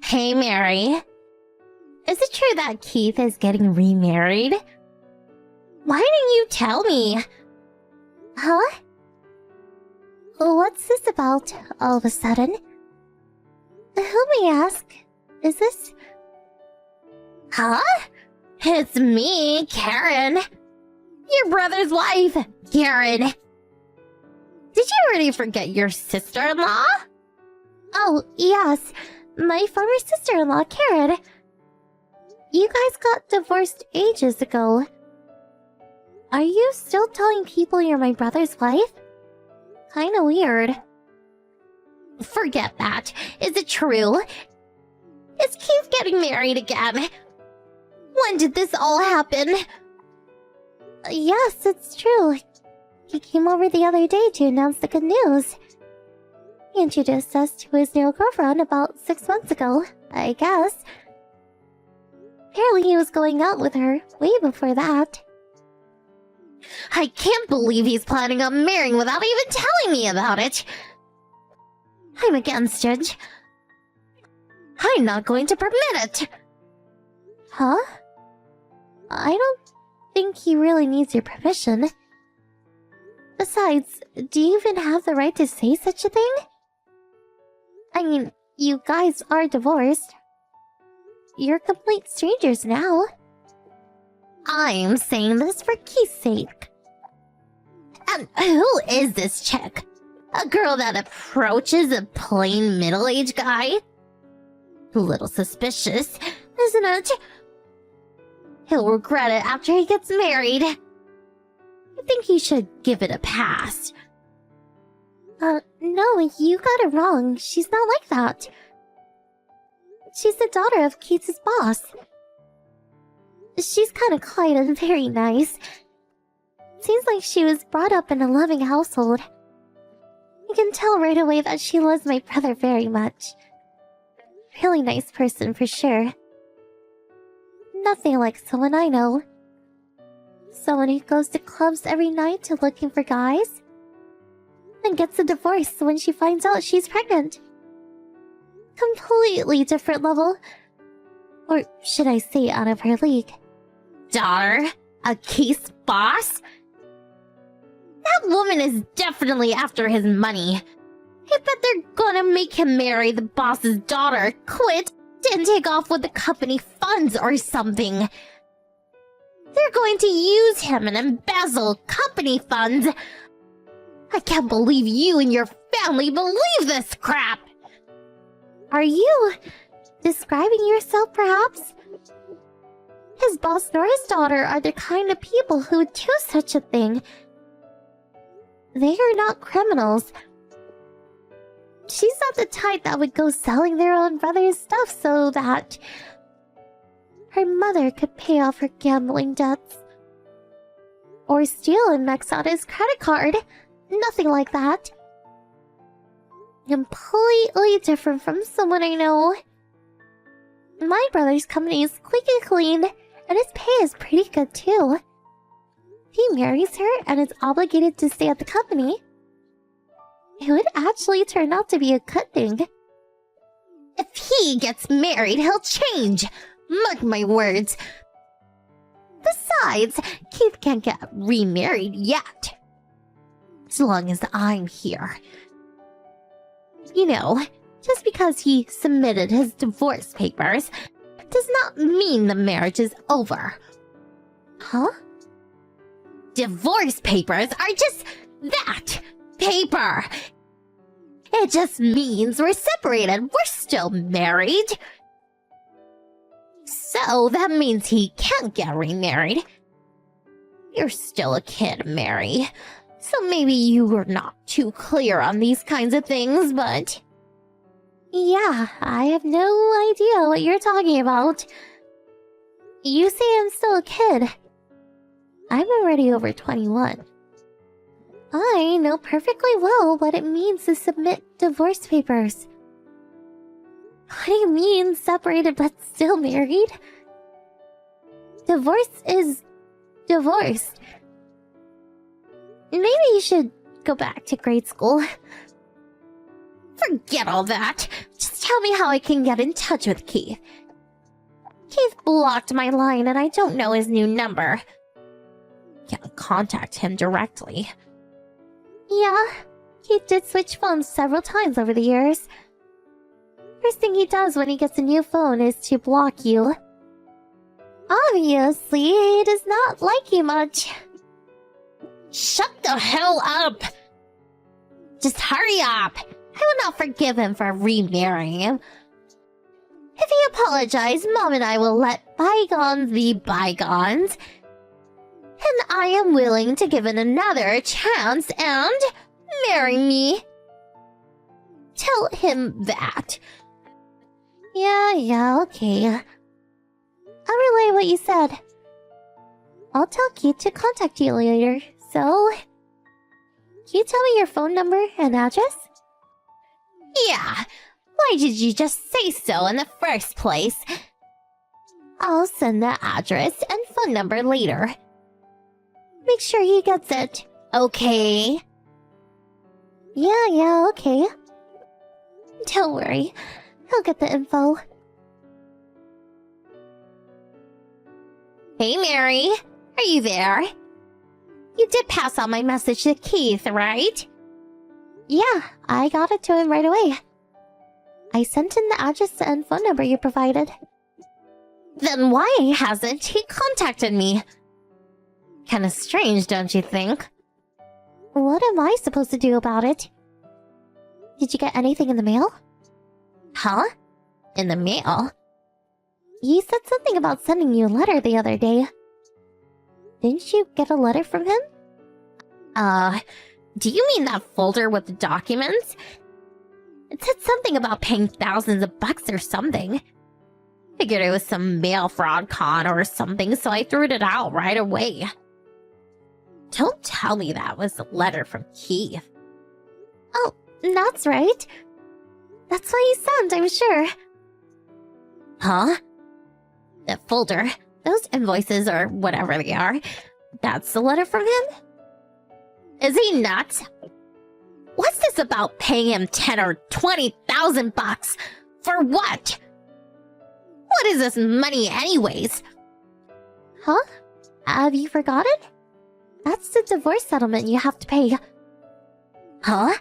Hey, Mary. Is it true that Keith is getting remarried? Why didn't you tell me? Huh? What's this about, all of a sudden? Who may ask? Is this... Huh? It's me, Karen. Your brother's wife, Karen. Did you already forget your sister-in-law? Oh, yes. My former sister-in-law, Karen. You guys got divorced ages ago. Are you still telling people you're my brother's wife? Kinda weird. Forget that. Is it true? Is Keith getting married again? When did this all happen? Yes, it's true. He came over the other day to announce the good news. He introduced us to his new girlfriend about 6 months ago, I guess. Apparently he was going out with her way before that. I can't believe he's planning on marrying without even telling me about it. I'm against it. I'm not going to permit it. Huh? I don't think he really needs your permission. Besides, do you even have the right to say such a thing? I mean, you guys are divorced. You're complete strangers now. I'm saying this for Keith's sake. And who is this chick? A girl that approaches a plain middle-aged guy? A little suspicious, isn't it? He'll regret it after he gets married. I think you should give it a pass. No, you got it wrong. She's not like that. She's the daughter of Keith's boss. She's kind of quiet and very nice. Seems like she was brought up in a loving household. You can tell right away that she loves my brother very much. Really nice person for sure. Nothing like someone I know. Someone who goes to clubs every night looking for guys, and gets a divorce when she finds out she's pregnant. Completely different level. Or should I say out of her league. Daughter? A Keith's boss? That woman is definitely after his money. I bet they're gonna make him marry the boss's daughter, quit, and take off with the company funds or something. They're going to use him and embezzle company funds. I can't believe you and your family believe this crap. Are you describing yourself, perhaps? His boss nor his daughter are the kind of people who would do such a thing. They are not criminals. She's not the type that would go selling their own brother's stuff so that her mother could pay off her gambling debts. Or steal and max out his credit card. Nothing like that. Completely different from someone I know. My brother's company is squeaky clean, and his pay is pretty good too. He marries her and is obligated to stay at the company. It would actually turn out to be a good thing. If he gets married, he'll change. Mark my words. Besides, Keith can't get remarried yet. As long as I'm here. You know, just because he submitted his divorce papers does not mean the marriage is over. Huh? Divorce papers are just that. Paper. It just means we're separated. We're still married. So that means he can't get remarried. You're still a kid, Mary. So maybe you were not too clear on these kinds of things, but... Yeah, I have no idea what you're talking about. You say I'm still a kid. I'm already over 21. I know perfectly well what it means to submit divorce papers. What do you mean, separated but still married? Divorce is divorce. Maybe you should go back to grade school. Forget all that. Just tell me how I can get in touch with Keith. Keith blocked my line and I don't know his new number. Can't contact him directly. Yeah, Keith did switch phones several times over the years. First thing he does when he gets a new phone is to block you. Obviously, he does not like you much. Shut the hell up! Just hurry up! I will not forgive him for remarrying him. If he apologizes, Mom and I will let bygones be bygones. And I am willing to give it another chance and marry me. Tell him that. Yeah, okay. I'll relay what you said. I'll tell Keith to contact you later, so... Can you tell me your phone number and address? Yeah, why did you just say so in the first place? I'll send the address and phone number later. Make sure he gets it, okay? Yeah, okay. Don't worry, he'll get the info. Hey, Mary, are you there? You did pass on my message to Keith, right? Yeah, I got it to him right away. I sent in the address and phone number you provided. Then why hasn't he contacted me? Kinda strange, don't you think? What am I supposed to do about it? Did you get anything in the mail? Huh? In the mail? You said something about sending you a letter the other day. Didn't you get a letter from him? Do you mean that folder with the documents? It said something about paying thousands of bucks or something. Figured it was some mail fraud con or something, so I threw it out right away. Don't tell me that was a letter from Keith. Oh, that's right. That's what he sent, I'm sure. Huh? That folder, those invoices or whatever they are, that's the letter from him? Is he nuts? What's this about paying him 10 or 20,000 bucks? For what? What is this money anyways? Huh? Have you forgotten? That's the divorce settlement you have to pay. Huh?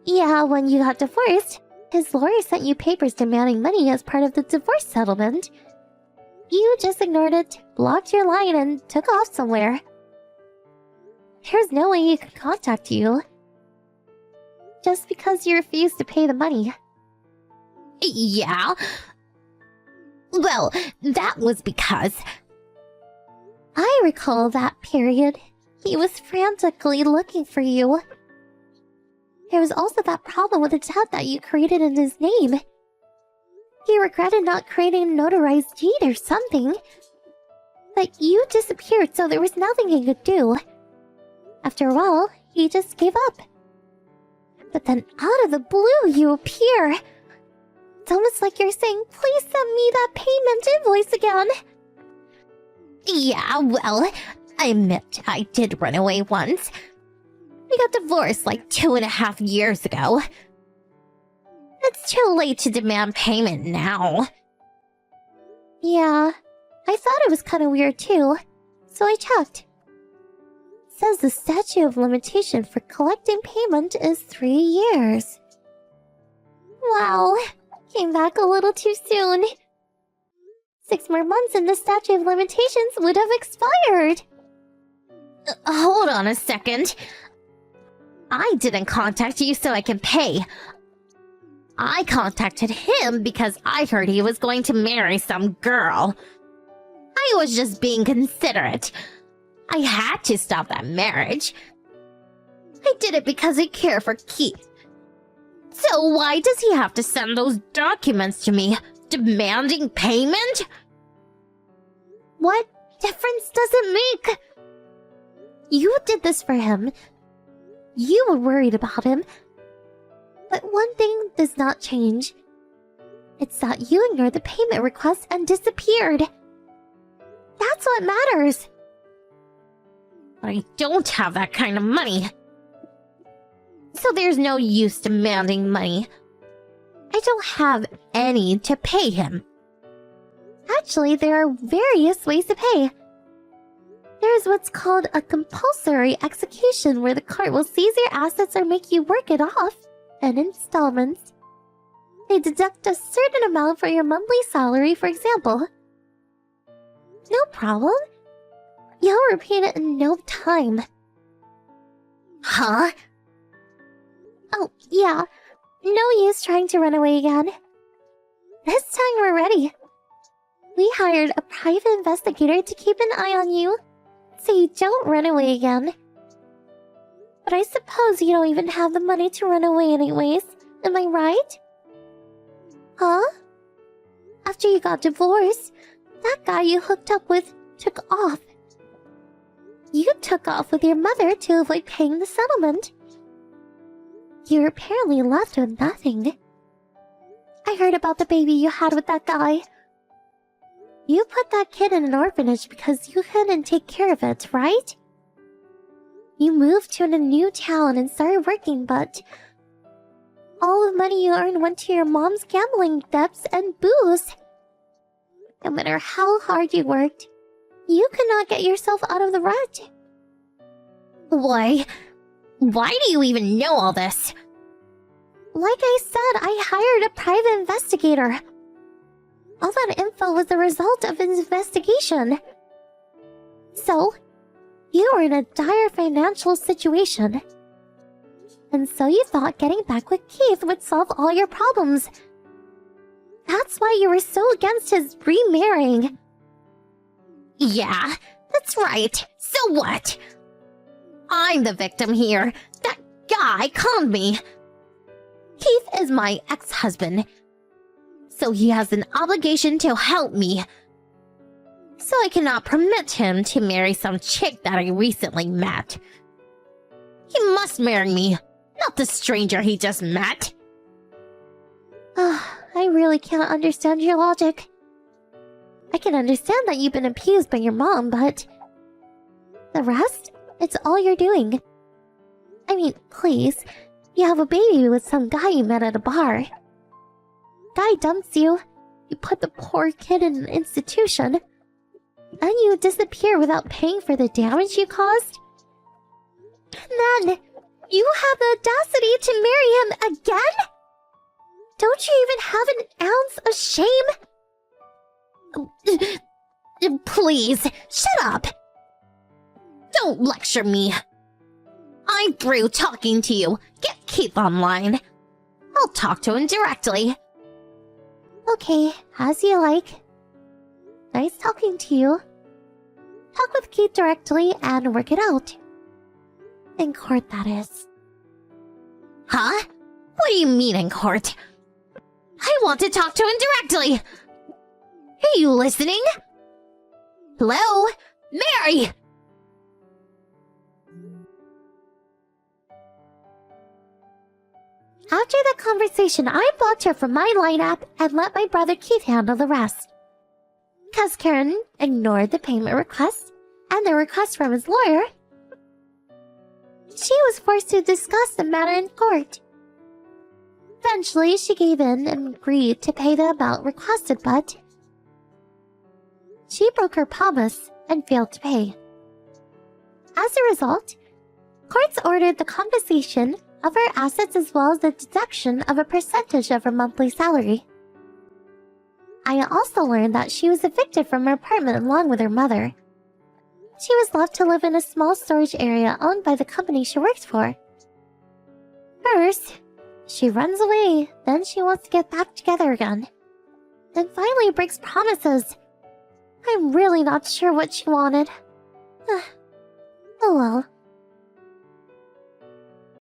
Yeah, when you got divorced, his lawyer sent you papers demanding money as part of the divorce settlement. You just ignored it, blocked your line, and took off somewhere. There's no way he could contact you. Just because you refused to pay the money. Yeah? Well, that was because... I recall that period. He was frantically looking for you. There was also that problem with the debt that you created in his name. He regretted not creating a notarized deed or something. But you disappeared, so there was nothing he could do. After a while, he just gave up. But then out of the blue, you appear. It's almost like you're saying, please send me that payment invoice again. Yeah, well, I admit I did run away once. We got divorced like 2.5 years ago. It's too late to demand payment now. Yeah, I thought it was kind of weird too, so I checked. It says the statute of limitation for collecting payment is 3 years. Wow, came back a little too soon. 6 more months and the statute of limitations would have expired. Hold on a second. I didn't contact you so I can pay. I contacted him because I heard he was going to marry some girl. I was just being considerate. I had to stop that marriage. I did it because I care for Keith. So why does he have to send those documents to me, demanding payment? What difference does it make? You did this for him. You were worried about him. But one thing does not change. It's that you ignored the payment request and disappeared. That's what matters. But I don't have that kind of money. So there's no use demanding money. I don't have any to pay him. Actually, there are various ways to pay. There's what's called a compulsory execution, where the court will seize your assets or make you work it off in installments. They deduct a certain amount for your monthly salary, for example. No problem. You'll repay it in no time. Huh? Oh, yeah. No use trying to run away again. This time we're ready. We hired a private investigator to keep an eye on you, so you don't run away again. But I suppose you don't even have the money to run away anyways, am I right? Huh? After you got divorced, that guy you hooked up with took off. You took off with your mother to avoid paying the settlement. You're apparently left with nothing. I heard about the baby you had with that guy. You put that kid in an orphanage because you couldn't take care of it, right? You moved to a new town and started working, but all the money you earned went to your mom's gambling debts and booze. No matter how hard you worked, you could not get yourself out of the rut. Why do you even know all this? Like I said, I hired a private investigator. All that info was the result of an investigation. So, you were in a dire financial situation. And so you thought getting back with Keith would solve all your problems. That's why you were so against his remarrying. Yeah, that's right. So what? I'm the victim here. That guy conned me. Keith is my ex-husband, so he has an obligation to help me. So I cannot permit him to marry some chick that I recently met. He must marry me, not the stranger he just met. I really can't understand your logic. I can understand that you've been abused by your mom, but the rest, it's all you're doing. I mean, please, you have a baby with some guy you met at a bar. Guy dumps you, you put the poor kid in an institution, and you disappear without paying for the damage you caused. And then, you have the audacity to marry him again? Don't you even have an ounce of shame? Please, shut up! Don't lecture me. I'm through talking to you. Get Keith online. I'll talk to him directly. Okay, as you like. Nice talking to you. Talk with Keith directly and work it out. In court, that is. Huh? What do you mean in court? I want to talk to him directly. Are you listening? Hello? Mary! After the conversation, I blocked her from my lineup and let my brother Keith handle the rest. Because Karen ignored the payment request and the request from his lawyer, she was forced to discuss the matter in court. Eventually, she gave in and agreed to pay the amount requested, but she broke her promise and failed to pay. As a result, courts ordered the compensation of her assets as well as the deduction of a percentage of her monthly salary. I also learned that she was evicted from her apartment along with her mother. She was left to live in a small storage area owned by the company she works for. First, she runs away, then she wants to get back together again. Then finally breaks promises. I'm really not sure what she wanted. Oh well.